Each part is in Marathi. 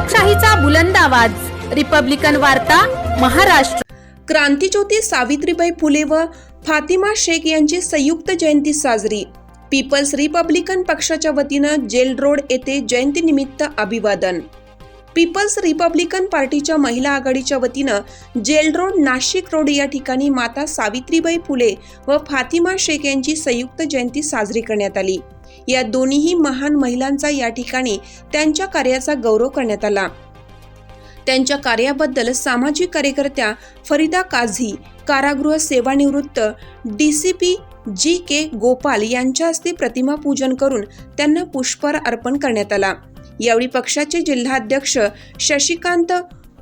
लोकशाहीचा बुलंद आवाज, रिपब्लिकन वार्ता, महाराष्ट्र। क्रांतीज्योती सावित्रीबाई फुले व फातिमा शेख यांची संयुक्त जयंती साजरी। पीपल्स रिपब्लिकन पक्षाच्या वतीनं जेल रोड येथे जयंतीनिमित्त अभिवादन। पीपल्स रिपब्लिकन पार्टीच्या महिला आघाडीच्या वतीनं जेल रोड, नाशिक रोड या ठिकाणी माता सावित्रीबाई फुले व फातिमा शेख यांची संयुक्त जयंती साजरी करण्यात आली। या दोन्ही महान महिलांचा या ठिकाणी त्यांच्या कार्याचा गौरव करण्यात आला। त्यांच्या कार्याबद्दल सामाजिक कार्यकर्त्या फरीदा काझी, कारागृह सेवानिवृत्त DCP GK गोपाल यांच्या हस्ते प्रतिमा पूजन करून त्यांना पुष्पहार अर्पण करण्यात आला। यावेळी पक्षाचे जिल्हाध्यक्ष शशिकांत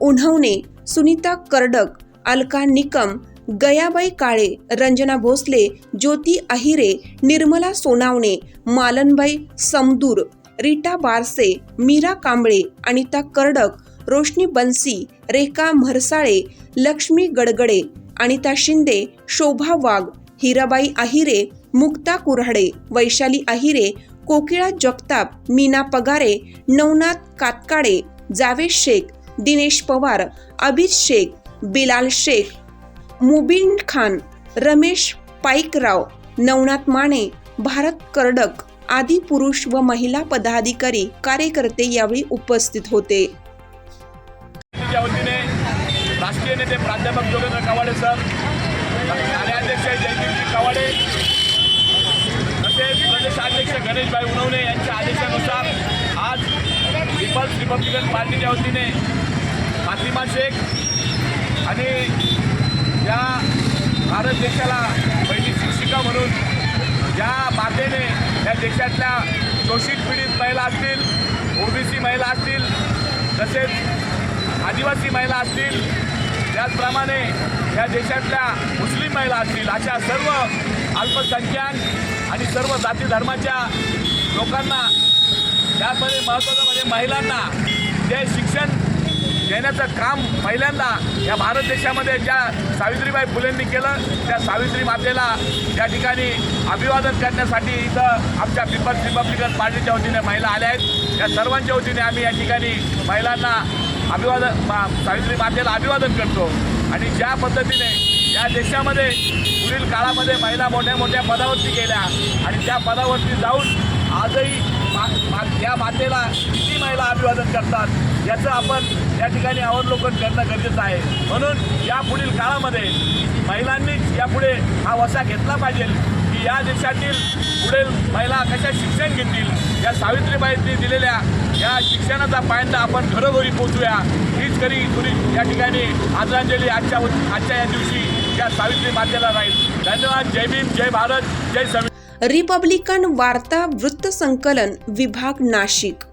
उन्हवणे, सुनीता कर्डक, अलका निकम, गयाबाई काळे, रंजना भोसले, ज्योती अहिरे, निर्मला सोनावणे, मालनबाई समदूर, रीटा बारसे, मीरा कांबळे, अनिता कर्डक, रोशनी बन्सी, रेखा म्हरसाळे, लक्ष्मी गडगडे, अनिता शिंदे, शोभा वाघ, हिराबाई अहिरे, मुक्ता कुऱ्हाडे, वैशाली अहिरे, कोकिळा जगताप, मीना पगारे, नवनाथ कातकाडे, जावेद शेख, दिनेश पवार, अभिज शेख, बिलाल शेख, मुबीन खान, रमेश पाईकराव, नवनाथ माने, भारत कर्डक आदी पुरुष व महिला पदाधिकारी कार्यकर्ते यावेळी उपस्थित होते। वतीने राष्ट्रीय नेते प्राध्यापक जोगेंद्र कवाडे सर, कार्याध्यक्ष जयदीपजी कवाडे तसेच प्रदेशाध्यक्ष गणेशभाई उन्हवणे यांच्या आदेशानुसार आज पीपल्स रिपब्लिकन पार्टीच्या वतीने फातिमा शेख आणि या भारत देशाला पहिली शिक्षिका म्हणून ज्या मातेने या देशातल्या शोषित पीडित महिला असतील, OBC महिला असतील, तसेच आदिवासी महिला असतील, त्याचप्रमाणे या देशातल्या मुस्लिम महिला असतील, अशा सर्व अल्पसंख्याक आणि सर्व जाती धर्माच्या लोकांना, त्यामध्ये महत्त्वाचं म्हणजे महिलांना जे शिक्षण देण्याचं काम पहिल्यांदा या भारत देशामध्ये ज्या सावित्रीबाई फुलेंनी केलं, त्या सावित्री मातेला या ठिकाणी अभिवादन करण्यासाठी इथं आमच्या पीपल्स रिपब्लिकन पार्टीच्या वतीने महिला आल्या आहेत। या सर्वांच्या वतीने आम्ही या ठिकाणी महिलांना सावित्री मातेला अभिवादन करतो। आणि ज्या पद्धतीने या देशामध्ये पुढील काळामध्ये महिला मोठ्या मोठ्या पदावरती गेल्या आणि त्या पदावरती जाऊन आजही या मातेला किती महिला अभिवादन करतात याचं आपण या ठिकाणी अवलोकन करणं गरजेचं आहे। म्हणून या पुढील काळामध्ये महिलांनीच यापुढे हा वसा घेतला पाहिजे की या देशातील पुढील महिला कशा शिक्षण घेतील, या सावित्रीबाईंनी दिलेल्या या शिक्षणाचा पायंडा आपण घरोघरी पोचूया, हीच खरी या ठिकाणी आदरांजली आजच्या या दिवशी या सावित्री मातेला राहील। धन्यवाद। जय भीम, जय भारत, जय संविधान। रिपब्लिकन वार्ता वृत्त संकलन विभाग, नाशिक।